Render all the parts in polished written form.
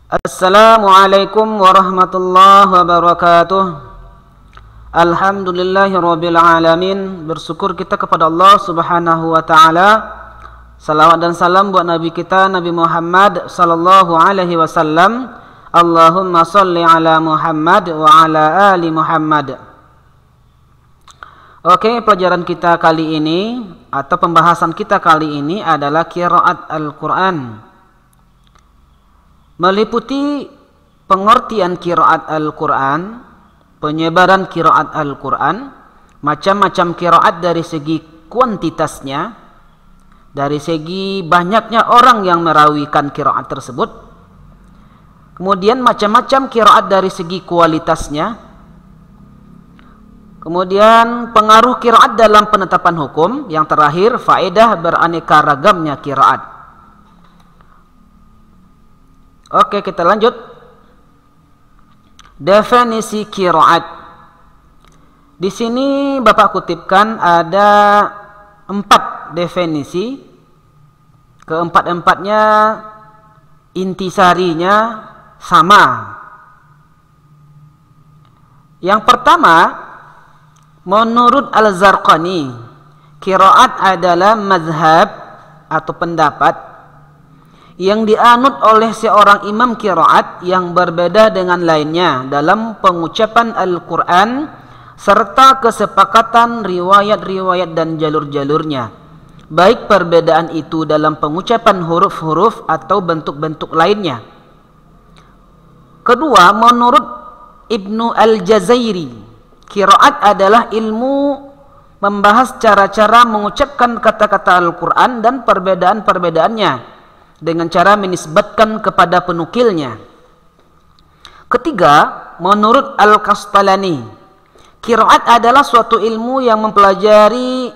Assalamualaikum warahmatullahi wabarakatuh. Alhamdulillahirabbil alamin. Bersyukur kita kepada Allah Subhanahu wa taala. Salawat dan salam buat nabi kita Nabi Muhammad sallallahu alaihi wasallam. Allahumma shalli ala Muhammad wa ala ali Muhammad. Oke, pelajaran kita kali ini atau pembahasan kita kali ini adalah qiraat Al-Qur'an. Meliputi pengertian qiraat Al-Quran, penyebaran qiraat Al-Quran, macam-macam qiraat dari segi kuantitasnya, dari segi banyaknya orang yang merawikan qiraat tersebut, kemudian macam-macam qiraat dari segi kualitasnya, kemudian pengaruh qiraat dalam penetapan hukum, yang terakhir faedah beraneka ragamnya qiraat. Oke, kita lanjut. Definisi qiraat. Di sini Bapak kutipkan ada 4 definisi. Keempat-empatnya intisarinya sama. Yang pertama, menurut Al-Zarqani, qiraat adalah mazhab atau pendapat yang dianut oleh seorang imam qiraat yang berbeda dengan lainnya dalam pengucapan Al-Quran serta kesepakatan riwayat-riwayat dan jalur-jalurnya, baik perbedaan itu dalam pengucapan huruf-huruf atau bentuk-bentuk lainnya. Kedua, menurut Ibnu Al-Jazairi, qiraat adalah ilmu membahas cara-cara mengucapkan kata-kata Al-Quran dan perbedaan-perbedaannya dengan cara menisbatkan kepada penukilnya. Ketiga, menurut Al-Kastalani, qiraat adalah suatu ilmu yang mempelajari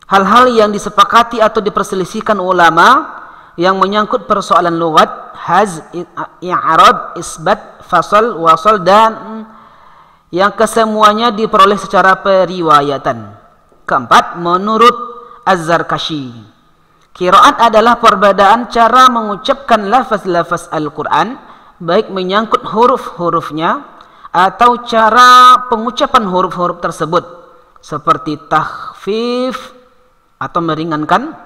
hal-hal yang disepakati atau diperselisihkan ulama yang menyangkut persoalan lughat, haz, i'rab, isbat, fasal, wasal, dan yang kesemuanya diperoleh secara periwayatan. Keempat, menurut Az-Zarkashi, qiraat adalah perbedaan cara mengucapkan lafaz-lafaz Al-Quran, baik menyangkut huruf-hurufnya atau cara pengucapan huruf-huruf tersebut, seperti takhfif atau meringankan,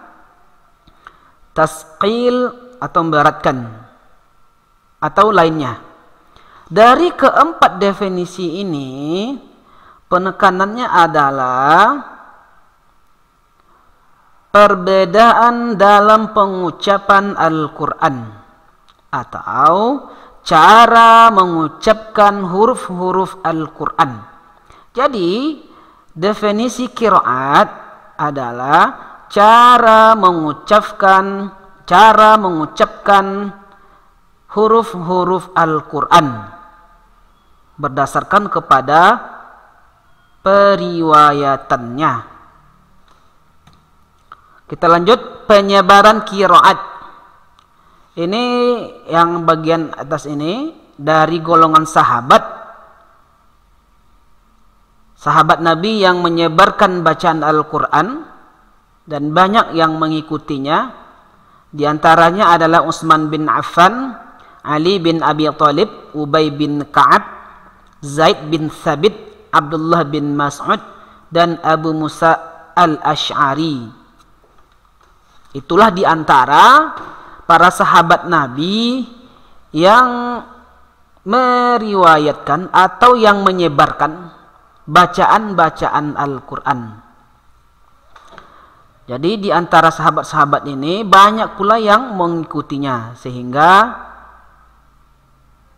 tasqil atau memberatkan, atau lainnya. Dari keempat definisi ini, penekanannya adalah perbedaan dalam pengucapan Al-Quran atau cara mengucapkan huruf-huruf Al-Quran. Jadi, definisi qiraat adalah cara mengucapkan huruf-huruf Al-Quran berdasarkan kepada periwayatannya. Kita lanjut, penyebaran qiraat. Ini yang bagian atas ini dari golongan sahabat Nabi yang menyebarkan bacaan Al-Quran dan banyak yang mengikutinya. Di antaranya adalah Utsman bin Affan, Ali bin Abi Thalib, Ubay bin Ka'ab, Zaid bin Thabit, Abdullah bin Mas'ud, dan Abu Musa al-Ash'ari. Itulah di antara para sahabat Nabi yang meriwayatkan atau yang menyebarkan bacaan-bacaan Al-Quran. Jadi di antara sahabat-sahabat ini banyak pula yang mengikutinya, sehingga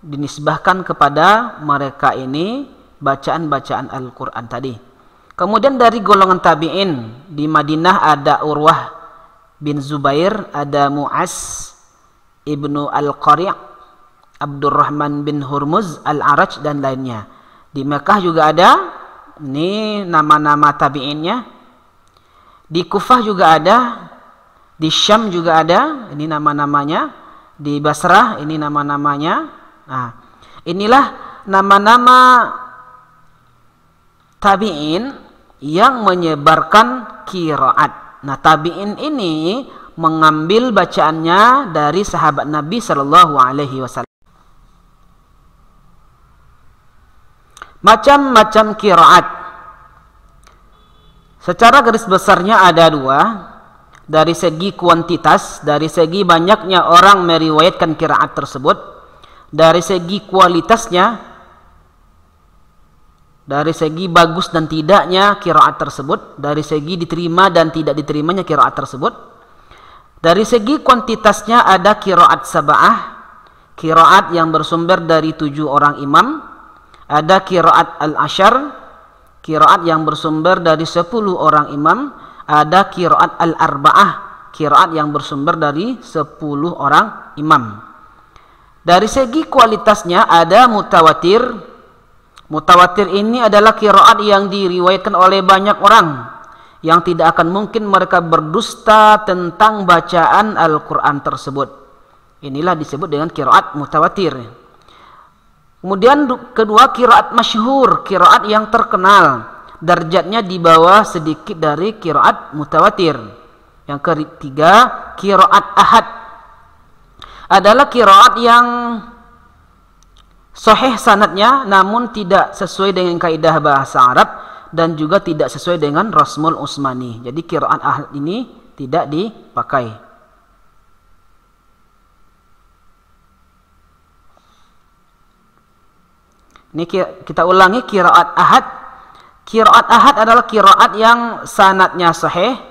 dinisbahkan kepada mereka ini bacaan-bacaan Al-Quran tadi. Kemudian dari golongan tabi'in, di Madinah ada Urwah bin Zubair, ada Mu'az ibnu Al-Qari', Abdurrahman bin Hurmuz Al-Araj, dan lainnya. Di Mekah juga ada, ini nama-nama tabi'innya. Di Kufah juga ada, di Syam juga ada, ini nama-namanya. Di Basrah, ini nama-namanya. Nah, inilah nama-nama tabi'in yang menyebarkan qiraat. Nah, tabi'in ini mengambil bacaannya dari sahabat Nabi Shallallahu Alaihi Wasallam. Macam-macam qiraat. Secara garis besarnya ada dua. Dari segi kuantitas, dari segi banyaknya orang meriwayatkan qiraat tersebut. Dari segi kualitasnya, dari segi bagus dan tidaknya qiraat tersebut, dari segi diterima dan tidak diterimanya qiraat tersebut. Dari segi kuantitasnya ada qiraat sab'ah, qiraat yang bersumber dari 7 orang imam. Ada qiraat al-ashar, qiraat yang bersumber dari 10 orang imam. Ada qiraat al-arba'ah, qiraat yang bersumber dari 10 orang imam. Dari segi kualitasnya ada mutawatir. Mutawatir ini adalah qiraat yang diriwayatkan oleh banyak orang, yang tidak akan mungkin mereka berdusta tentang bacaan Al-Quran tersebut. Inilah disebut dengan qiraat mutawatir. Kemudian kedua, qiraat masyhur, qiraat yang terkenal, derajatnya di bawah sedikit dari qiraat mutawatir. Yang ketiga, qiraat ahad, adalah qiraat yang sahih sanadnya namun tidak sesuai dengan kaidah bahasa Arab dan juga tidak sesuai dengan Rasmul Utsmani. Jadi qiraat ahad ini tidak dipakai. Ini kita ulangi qiraat ahad. Qiraat ahad adalah qiraat yang sanadnya sahih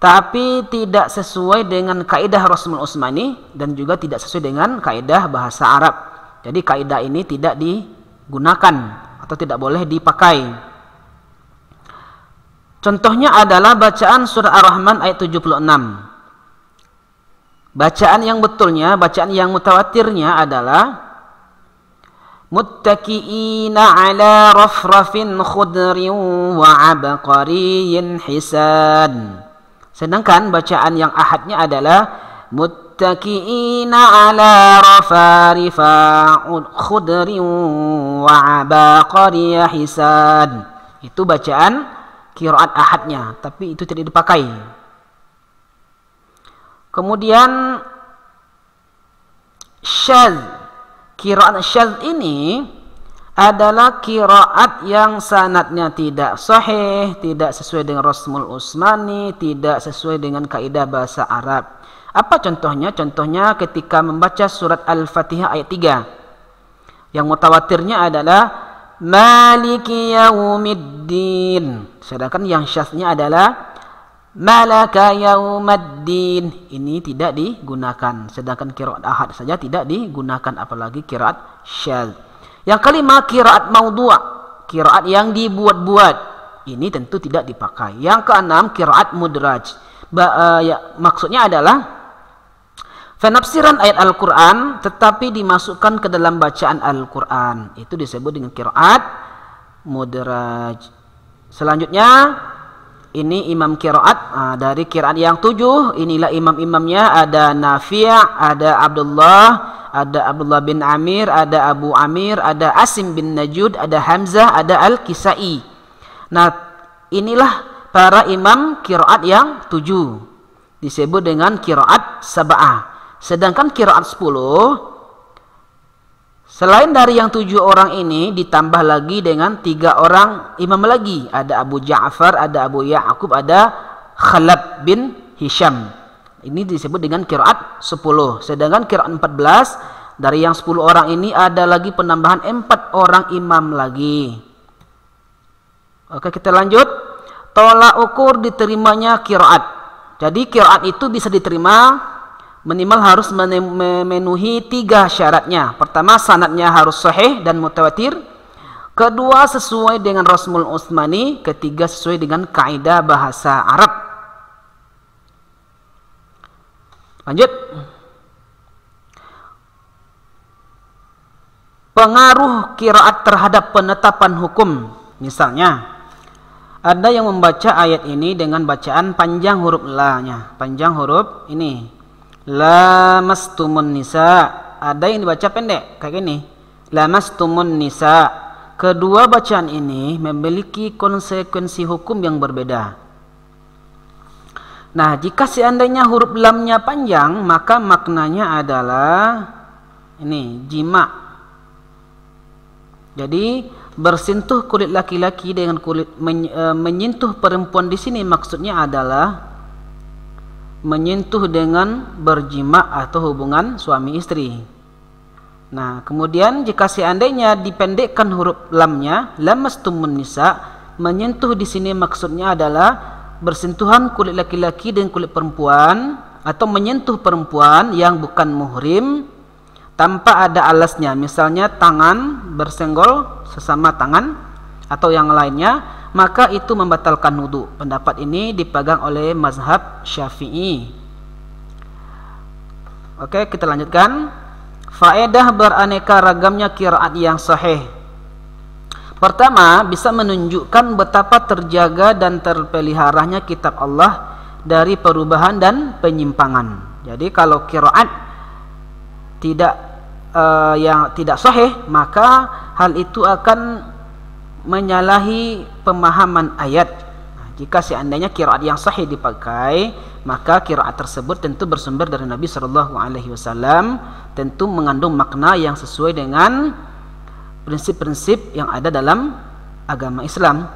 tapi tidak sesuai dengan kaidah Rasmul Utsmani dan juga tidak sesuai dengan kaidah bahasa Arab. Jadi kaidah ini tidak digunakan atau tidak boleh dipakai. Contohnya adalah bacaan surah Ar-Rahman ayat 76. Bacaan yang betulnya, bacaan yang mutawatirnya adalah muttaqiina ala rafrafin khudrin wa abqariyyin hisan. Sedangkan bacaan yang ahadnya adalah muttaqiina ala rafarifa khudrin wa abqariyyin hisan. Itu bacaan qiraat ahadnya, tapi itu tidak dipakai. Kemudian syadz. Qiraat syadz ini adalah qiraat yang sanadnya tidak sahih, tidak sesuai dengan Rasmul Utsmani, tidak sesuai dengan kaidah bahasa Arab. Apa contohnya? Contohnya ketika membaca surat Al-Fatihah ayat 3. Yang mutawatirnya adalah Maliki Yaumiddin. Sedangkan yang syadznya adalah Malaka Yaumaddin. Ini tidak digunakan. Sedangkan qiraat ahad saja tidak digunakan, apalagi qiraat syadz. Yang kelima, qiraat maudhu', qiraat yang dibuat-buat. Ini tentu tidak dipakai. Yang keenam, qiraat mudraj. Maksudnya adalah penafsiran ayat Al-Quran tetapi dimasukkan ke dalam bacaan Al-Quran. Itu disebut dengan qiraat mudraj. Selanjutnya, ini imam qiraat dari qiraat yang 7. Inilah imam-imamnya, ada Nafi', ada Abdullah bin Amir, ada Abu Amir, ada Asim bin Najud, ada Hamzah, ada Al-Kisai. Nah, inilah para imam qiraat yang 7. Disebut dengan qiraat sab'ah. Sedangkan qiraat 10, selain dari yang 7 orang ini, ditambah lagi dengan 3 orang imam lagi. Ada Abu Ja'far, ada Abu Ya'qub, ada Khalab bin Hisham. Ini disebut dengan qiraat 10. Sedangkan qiraat 14, dari yang 10 orang ini ada lagi penambahan 4 orang imam lagi. Oke, kita lanjut. Tolak ukur diterimanya qiraat. Jadi qiraat itu bisa diterima minimal harus memenuhi 3 syaratnya. Pertama, sanadnya harus sahih dan mutawatir. Kedua, sesuai dengan Rasmul Utsmani. Ketiga, sesuai dengan kaidah bahasa Arab. Lanjut. Pengaruh qiraat terhadap penetapan hukum. Misalnya, ada yang membaca ayat ini dengan bacaan panjang huruf la-nya. Panjang huruf ini. Lamastumun nisa. Ada yang dibaca pendek kayak gini. Lamastumun nisa. Kedua bacaan ini memiliki konsekuensi hukum yang berbeda. Nah, jika seandainya huruf lamnya panjang, maka maknanya adalah ini jima. Jadi bersentuh kulit laki-laki dengan kulit menyentuh perempuan di sini maksudnya adalah menyentuh dengan berjima atau hubungan suami istri. Nah, kemudian jika seandainya dipendekkan huruf lamnya, lamastumun nisa, menyentuh di sini maksudnya adalah bersentuhan kulit laki-laki dengan kulit perempuan atau menyentuh perempuan yang bukan muhrim tanpa ada alasnya, misalnya tangan bersenggol sesama tangan atau yang lainnya, maka itu membatalkan wudu. Pendapat ini dipegang oleh mazhab Syafi'i. Oke, kita lanjutkan. Faedah beraneka ragamnya qiraat yang sahih. Pertama, bisa menunjukkan betapa terjaga dan terpeliharanya kitab Allah dari perubahan dan penyimpangan. Jadi kalau qiraat yang tidak sahih, maka hal itu akan menyalahi pemahaman ayat. Nah, jika seandainya qiraat yang sahih dipakai, maka qiraat tersebut tentu bersumber dari Nabi SAW, tentu mengandung makna yang sesuai dengan prinsip-prinsip yang ada dalam agama Islam.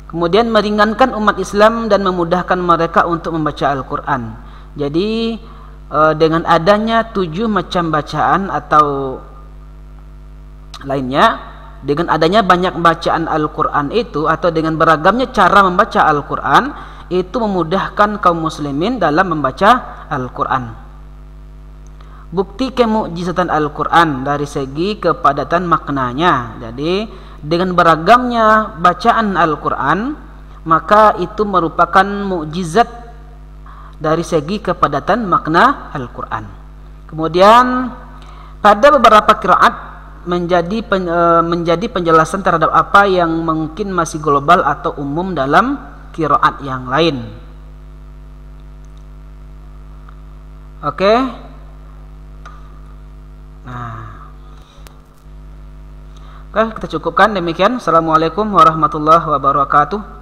Kemudian meringankan umat Islam dan memudahkan mereka untuk membaca Al-Quran. Jadi dengan adanya 7 macam bacaan atau lainnya, dengan adanya banyak bacaan Al-Quran itu, atau dengan beragamnya cara membaca Al-Quran, itu memudahkan kaum muslimin dalam membaca Al-Quran. Bukti kemukjizatan Al-Quran dari segi kepadatan maknanya. Jadi dengan beragamnya bacaan Al-Quran, maka itu merupakan mukjizat dari segi kepadatan makna Al-Quran. Kemudian pada beberapa qiraat menjadi penjelasan terhadap apa yang mungkin masih global atau umum dalam qiraat yang lain. Oke. Nah, oke, kita cukupkan demikian. Assalamualaikum warahmatullahi wabarakatuh.